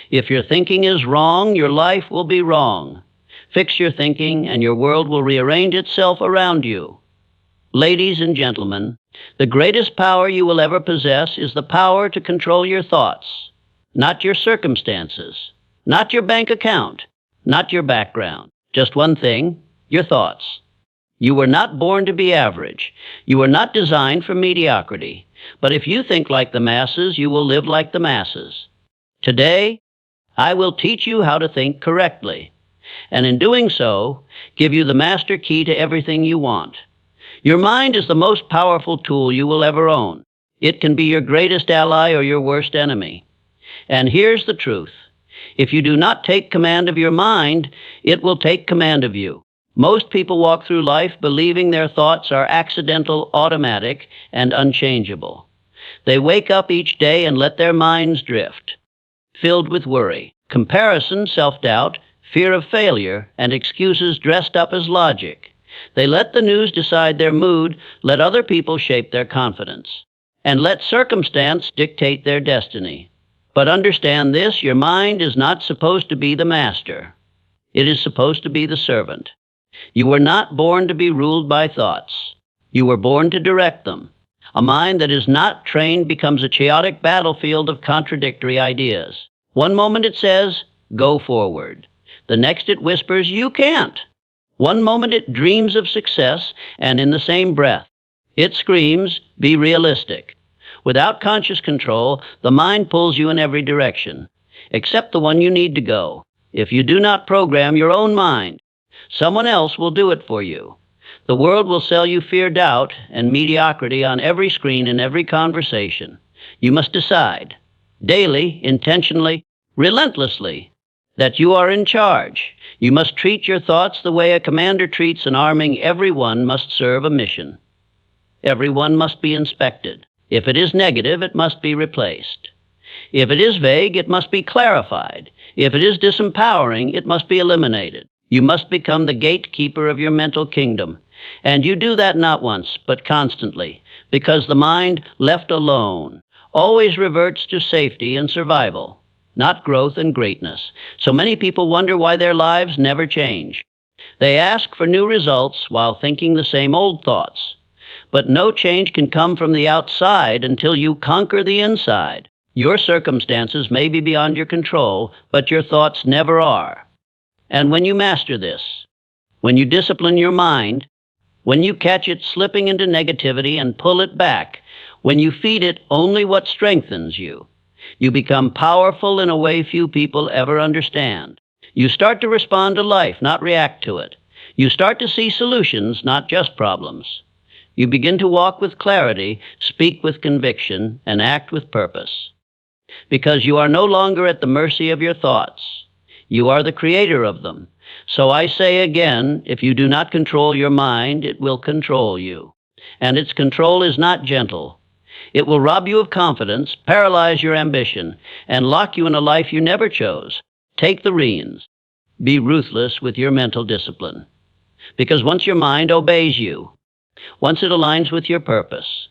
If your thinking is wrong, your life will be wrong. Fix your thinking, and your world will rearrange itself around you. Ladies and gentlemen, the greatest power you will ever possess is the power to control your thoughts, not your circumstances, not your bank account, not your background. Just one thing, your thoughts. You were not born to be average. You were not designed for mediocrity. But if you think like the masses, you will live like the masses. Today, I will teach you how to think correctly, and in doing so, give you the master key to everything you want. Your mind is the most powerful tool you will ever own. It can be your greatest ally or your worst enemy. And here's the truth. If you do not take command of your mind, it will take command of you. Most people walk through life believing their thoughts are accidental, automatic, and unchangeable. They wake up each day and let their minds drift, filled with worry, comparison, self-doubt, fear of failure, and excuses dressed up as logic. They let the news decide their mood, let other people shape their confidence, and let circumstance dictate their destiny. But understand this, your mind is not supposed to be the master. It is supposed to be the servant. You were not born to be ruled by thoughts. You were born to direct them. A mind that is not trained becomes a chaotic battlefield of contradictory ideas. One moment it says, go forward. The next it whispers, you can't. One moment it dreams of success, and in the same breath, it screams, be realistic. Without conscious control, the mind pulls you in every direction, except the one you need to go. If you do not program your own mind, someone else will do it for you. The world will sell you fear, doubt, and mediocrity on every screen and every conversation. You must decide, daily, intentionally, relentlessly, that you are in charge. You must treat your thoughts the way a commander treats an army. Everyone must serve a mission. Everyone must be inspected. If it is negative, it must be replaced. If it is vague, it must be clarified. If it is disempowering, it must be eliminated. You must become the gatekeeper of your mental kingdom. And you do that not once, but constantly, because the mind, left alone, always reverts to safety and survival, not growth and greatness. So many people wonder why their lives never change. They ask for new results while thinking the same old thoughts. But no change can come from the outside until you conquer the inside. Your circumstances may be beyond your control, but your thoughts never are. And when you master this, when you discipline your mind, when you catch it slipping into negativity and pull it back, when you feed it only what strengthens you, you become powerful in a way few people ever understand. You start to respond to life, not react to it. You start to see solutions, not just problems. You begin to walk with clarity, speak with conviction, and act with purpose. Because you are no longer at the mercy of your thoughts. You are the creator of them. So I say again, if you do not control your mind, it will control you. And its control is not gentle. It will rob you of confidence, paralyze your ambition, and lock you in a life you never chose. Take the reins. Be ruthless with your mental discipline. Because once your mind obeys you, once it aligns with your purpose,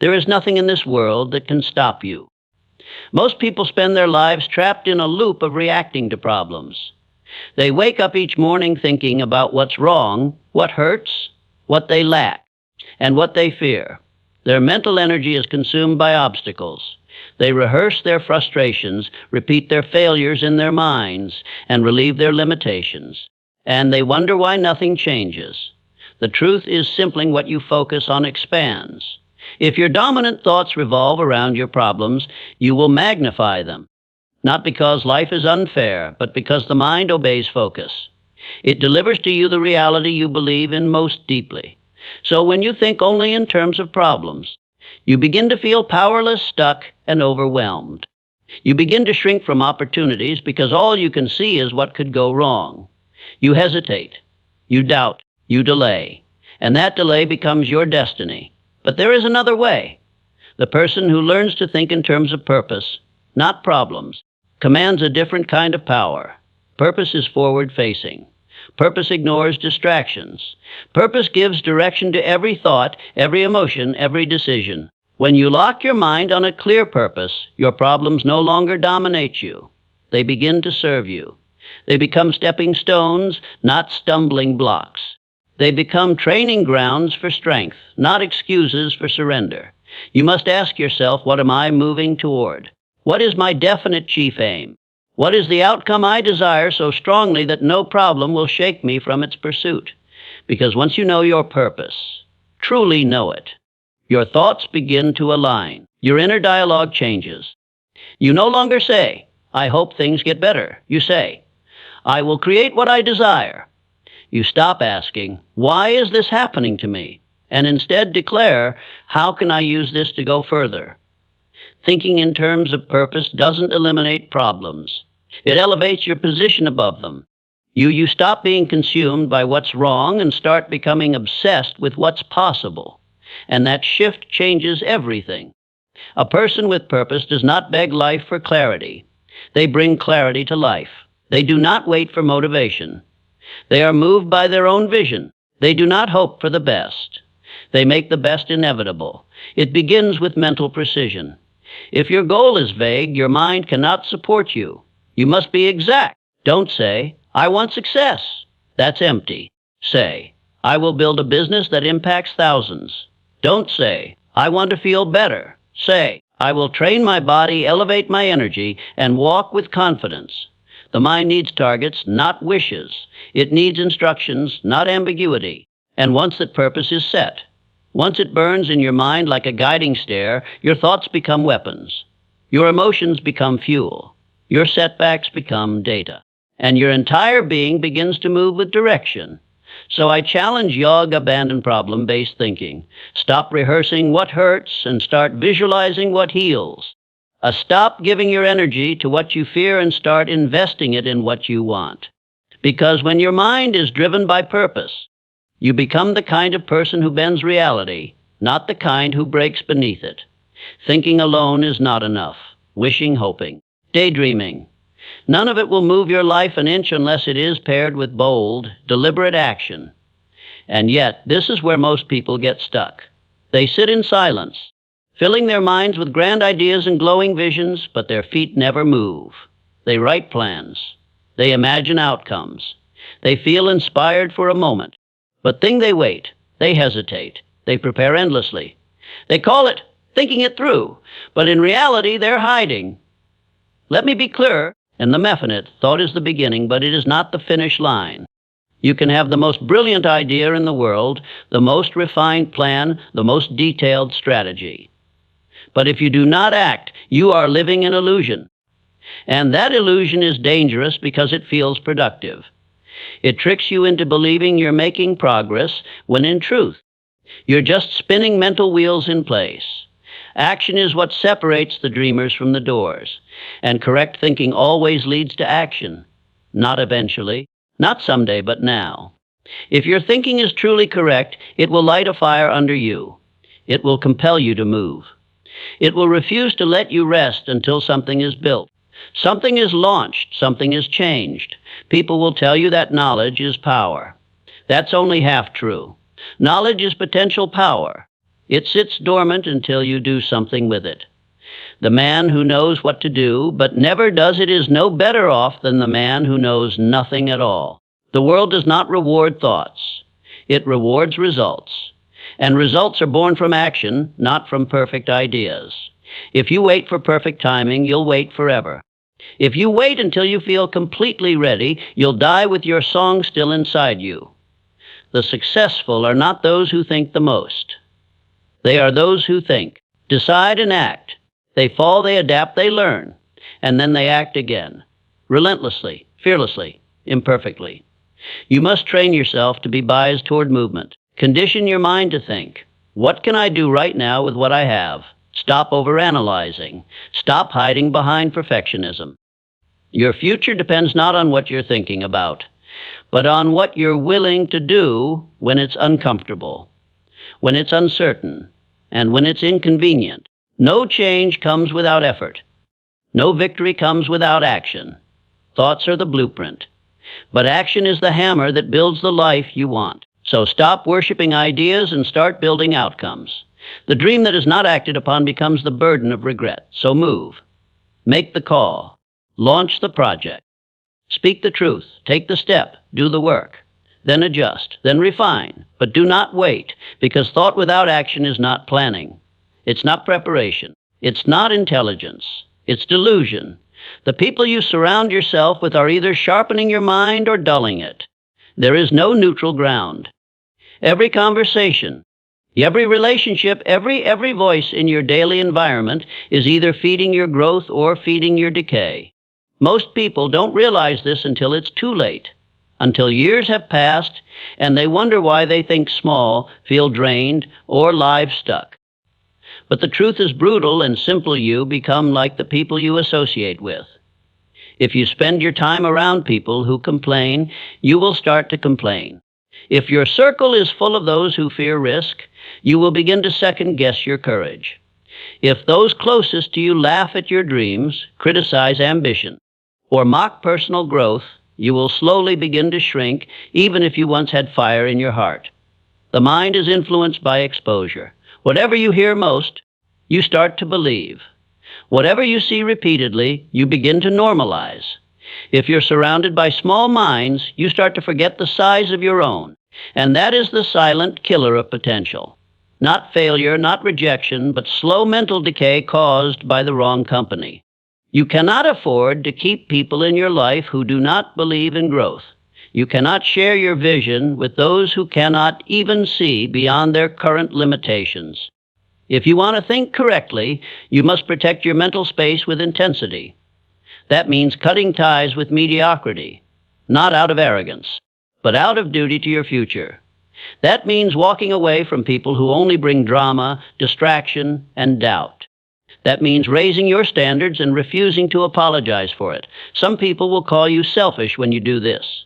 there is nothing in this world that can stop you. Most people spend their lives trapped in a loop of reacting to problems. They wake up each morning thinking about what's wrong, what hurts, what they lack, and what they fear. Their mental energy is consumed by obstacles. They rehearse their frustrations, repeat their failures in their minds, and relieve their limitations. And they wonder why nothing changes. The truth is simply what you focus on expands. If your dominant thoughts revolve around your problems, you will magnify them. Not because life is unfair, but because the mind obeys focus. It delivers to you the reality you believe in most deeply. So when you think only in terms of problems, you begin to feel powerless, stuck, and overwhelmed. You begin to shrink from opportunities because all you can see is what could go wrong. You hesitate, you doubt, you delay, and that delay becomes your destiny. But there is another way. The person who learns to think in terms of purpose, not problems, commands a different kind of power. Purpose is forward-facing. Purpose ignores distractions. Purpose gives direction to every thought, every emotion, every decision. When you lock your mind on a clear purpose, your problems no longer dominate you. They begin to serve you. They become stepping stones, not stumbling blocks. They become training grounds for strength, not excuses for surrender. You must ask yourself, what am I moving toward? What is my definite chief aim? What is the outcome I desire so strongly that no problem will shake me from its pursuit? Because once you know your purpose, truly know it, your thoughts begin to align. Your inner dialogue changes. You no longer say, I hope things get better. You say, I will create what I desire. You stop asking, why is this happening to me? And instead declare, how can I use this to go further? Thinking in terms of purpose doesn't eliminate problems. It elevates your position above them. You stop being consumed by what's wrong and start becoming obsessed with what's possible. And that shift changes everything. A person with purpose does not beg life for clarity. They bring clarity to life. They do not wait for motivation. They are moved by their own vision. They do not hope for the best. They make the best inevitable. It begins with mental precision. If your goal is vague, your mind cannot support you. You must be exact. Don't say, I want success. That's empty. Say, I will build a business that impacts thousands. Don't say, I want to feel better. Say, I will train my body, elevate my energy, and walk with confidence. The mind needs targets, not wishes. It needs instructions, not ambiguity. And once that purpose is set, once it burns in your mind like a guiding stare, your thoughts become weapons. Your emotions become fuel. Your setbacks become data. And your entire being begins to move with direction. So I challenge you to abandon problem-based thinking. Stop rehearsing what hurts and start visualizing what heals. Stop giving your energy to what you fear and start investing it in what you want. Because when your mind is driven by purpose, you become the kind of person who bends reality, not the kind who breaks beneath it. Thinking alone is not enough. Wishing, hoping, daydreaming. None of it will move your life an inch unless it is paired with bold, deliberate action. And yet, this is where most people get stuck. They sit in silence, filling their minds with grand ideas and glowing visions, but their feet never move. They write plans. They imagine outcomes. They feel inspired for a moment. But then they wait. They hesitate. They prepare endlessly. They call it thinking it through, but in reality, they're hiding. Let me be clear. In the Mefinite, thought is the beginning, but it is not the finish line. You can have the most brilliant idea in the world, the most refined plan, the most detailed strategy. But if you do not act, you are living in illusion. And that illusion is dangerous because it feels productive. It tricks you into believing you're making progress when in truth, you're just spinning mental wheels in place. Action is what separates the dreamers from the doors. And correct thinking always leads to action. Not eventually, not someday, but now. If your thinking is truly correct, it will light a fire under you. It will compel you to move. It will refuse to let you rest until something is built. Something is launched, something is changed. People will tell you that knowledge is power. That's only half true. Knowledge is potential power. It sits dormant until you do something with it. The man who knows what to do, but never does it, is no better off than the man who knows nothing at all. The world does not reward thoughts. It rewards results. And results are born from action, not from perfect ideas. If you wait for perfect timing, you'll wait forever. If you wait until you feel completely ready, you'll die with your song still inside you. The successful are not those who think the most. They are those who think, decide, and act. They fall, they adapt, they learn, and then they act again, relentlessly, fearlessly, imperfectly. You must train yourself to be biased toward movement. Condition your mind to think, what can I do right now with what I have? Stop overanalyzing. Stop hiding behind perfectionism. Your future depends not on what you're thinking about, but on what you're willing to do when it's uncomfortable, when it's uncertain, and when it's inconvenient. No change comes without effort. No victory comes without action. Thoughts are the blueprint, but action is the hammer that builds the life you want. So stop worshiping ideas and start building outcomes. The dream that is not acted upon becomes the burden of regret. So move. Make the call. Launch the project. Speak the truth. Take the step. Do the work. Then adjust. Then refine. But do not wait, because thought without action is not planning. It's not preparation. It's not intelligence. It's delusion. The people you surround yourself with are either sharpening your mind or dulling it. There is no neutral ground. Every conversation, every relationship, every voice in your daily environment is either feeding your growth or feeding your decay. Most people don't realize this until it's too late, until years have passed and they wonder why they think small, feel drained, or lives stuck. But the truth is brutal, and simple you become like the people you associate with. If you spend your time around people who complain, you will start to complain. If your circle is full of those who fear risk, you will begin to second-guess your courage. If those closest to you laugh at your dreams, criticize ambition, or mock personal growth, you will slowly begin to shrink, even if you once had fire in your heart. The mind is influenced by exposure. Whatever you hear most, you start to believe. Whatever you see repeatedly, you begin to normalize. If you're surrounded by small minds, you start to forget the size of your own. And that is the silent killer of potential. Not failure, not rejection, but slow mental decay caused by the wrong company. You cannot afford to keep people in your life who do not believe in growth. You cannot share your vision with those who cannot even see beyond their current limitations. If you want to think correctly, you must protect your mental space with intensity. That means cutting ties with mediocrity, not out of arrogance, but out of duty to your future. That means walking away from people who only bring drama, distraction, and doubt. That means raising your standards and refusing to apologize for it. Some people will call you selfish when you do this.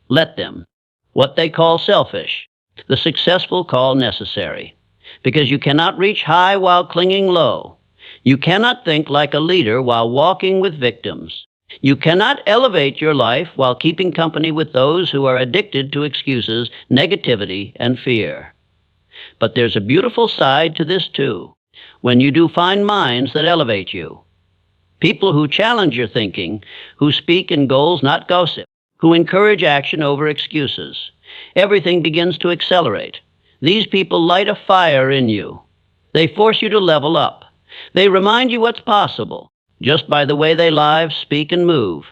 Let them. What they call selfish, the successful call necessary. Because you cannot reach high while clinging low. You cannot think like a leader while walking with victims. You cannot elevate your life while keeping company with those who are addicted to excuses, negativity, and fear. But there's a beautiful side to this too, when you do find minds that elevate you. People who challenge your thinking, who speak in goals, not gossip, who encourage action over excuses. Everything begins to accelerate. These people light a fire in you. They force you to level up. They remind you what's possible, just by the way they live, speak, and move.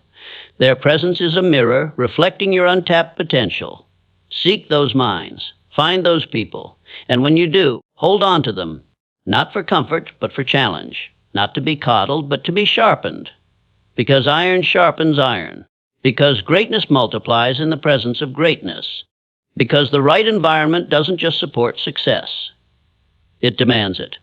Their presence is a mirror reflecting your untapped potential. Seek those minds. Find those people. And when you do, hold on to them. Not for comfort, but for challenge. Not to be coddled, but to be sharpened. Because iron sharpens iron. Because greatness multiplies in the presence of greatness. Because the right environment doesn't just support success. It demands it.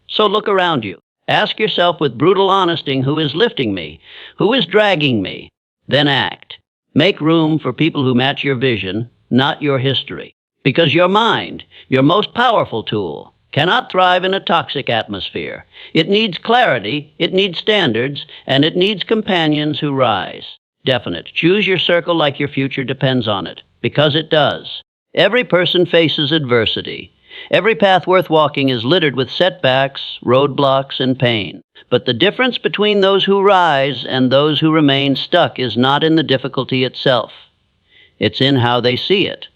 So look around you. Ask yourself with brutal honesty, who is lifting me? Who is dragging me? Then act. Make room for people who match your vision, not your history. Because your mind, your most powerful tool, cannot thrive in a toxic atmosphere. It needs clarity, it needs standards, and it needs companions who rise. Definite. Choose your circle like your future depends on it, because it does. Every person faces adversity. Every path worth walking is littered with setbacks, roadblocks, and pain. But the difference between those who rise and those who remain stuck is not in the difficulty itself. It's in how they see it.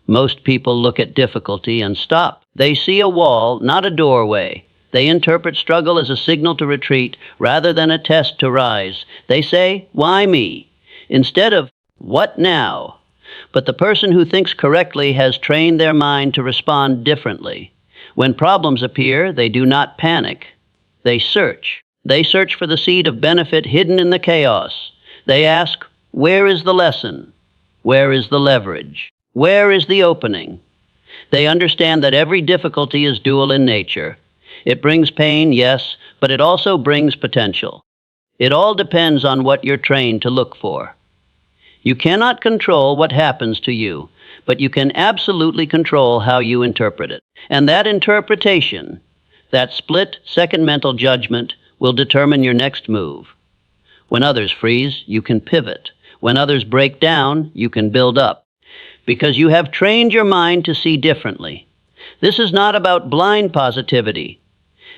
Most people look at difficulty and stop. They see a wall, not a doorway. They interpret struggle as a signal to retreat rather than a test to rise. They say, "Why me?" instead of, "What now?" But the person who thinks correctly has trained their mind to respond differently. When problems appear, they do not panic. They search. They search for the seed of benefit hidden in the chaos. They ask, where is the lesson? Where is the leverage? Where is the opening? They understand that every difficulty is dual in nature. It brings pain, yes, but it also brings potential. It all depends on what you're trained to look for. You cannot control what happens to you, but you can absolutely control how you interpret it. And that interpretation, that split-second mental judgment, will determine your next move. When others freeze, you can pivot. When others break down, you can build up. Because you have trained your mind to see differently. This is not about blind positivity.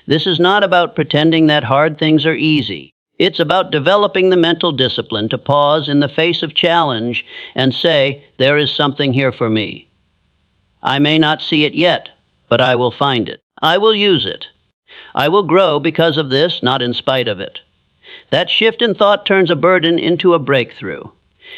This is not about pretending that hard things are easy. It's about developing the mental discipline to pause in the face of challenge and say, there is something here for me. I may not see it yet, but I will find it. I will use it. I will grow because of this, not in spite of it. That shift in thought turns a burden into a breakthrough.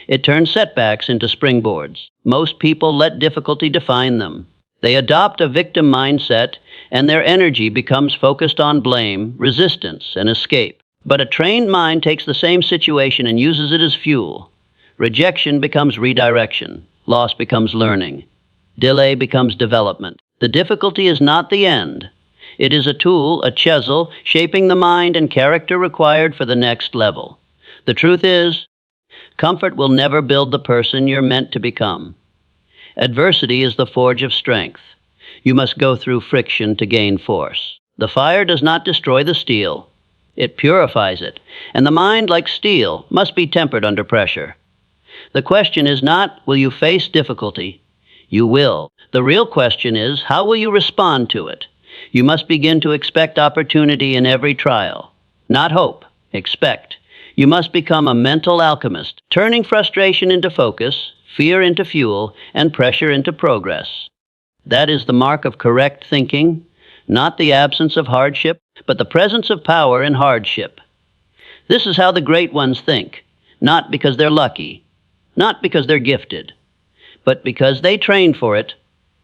It turns setbacks into springboards. Most people let difficulty define them. They adopt a victim mindset, and their energy becomes focused on blame, resistance, and escape. But a trained mind takes the same situation and uses it as fuel. Rejection becomes redirection. Loss becomes learning. Delay becomes development. The difficulty is not the end. It is a tool, a chisel, shaping the mind and character required for the next level. The truth is, comfort will never build the person you're meant to become. Adversity is the forge of strength. You must go through friction to gain force. The fire does not destroy the steel. It purifies it, and the mind, like steel, must be tempered under pressure. The question is not, will you face difficulty? You will. The real question is, how will you respond to it? You must begin to expect opportunity in every trial. Not hope, expect. You must become a mental alchemist, turning frustration into focus, fear into fuel, and pressure into progress. That is the mark of correct thinking, not the absence of hardship, but the presence of power in hardship. This is how the great ones think, not because they're lucky, not because they're gifted, but because they train for it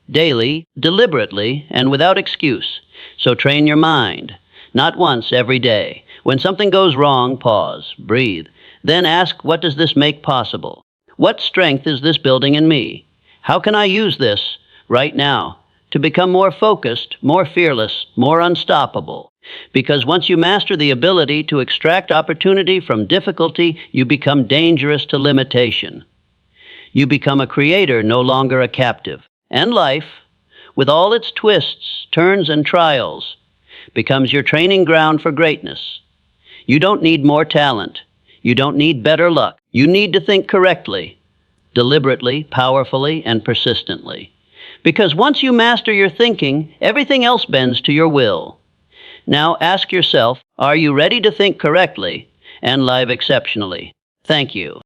daily, deliberately, and without excuse. So train your mind, not once, every day. When something goes wrong, pause, breathe, then ask, what does this make possible? What strength is this building in me? How can I use this right now to become more focused, more fearless, more unstoppable? Because once you master the ability to extract opportunity from difficulty, you become dangerous to limitation. You become a creator, no longer a captive. And life, with all its twists, turns, and trials, becomes your training ground for greatness. You don't need more talent. You don't need better luck. You need to think correctly, deliberately, powerfully, and persistently. Because once you master your thinking, everything else bends to your will. Now ask yourself, are you ready to think correctly and live exceptionally? Thank you.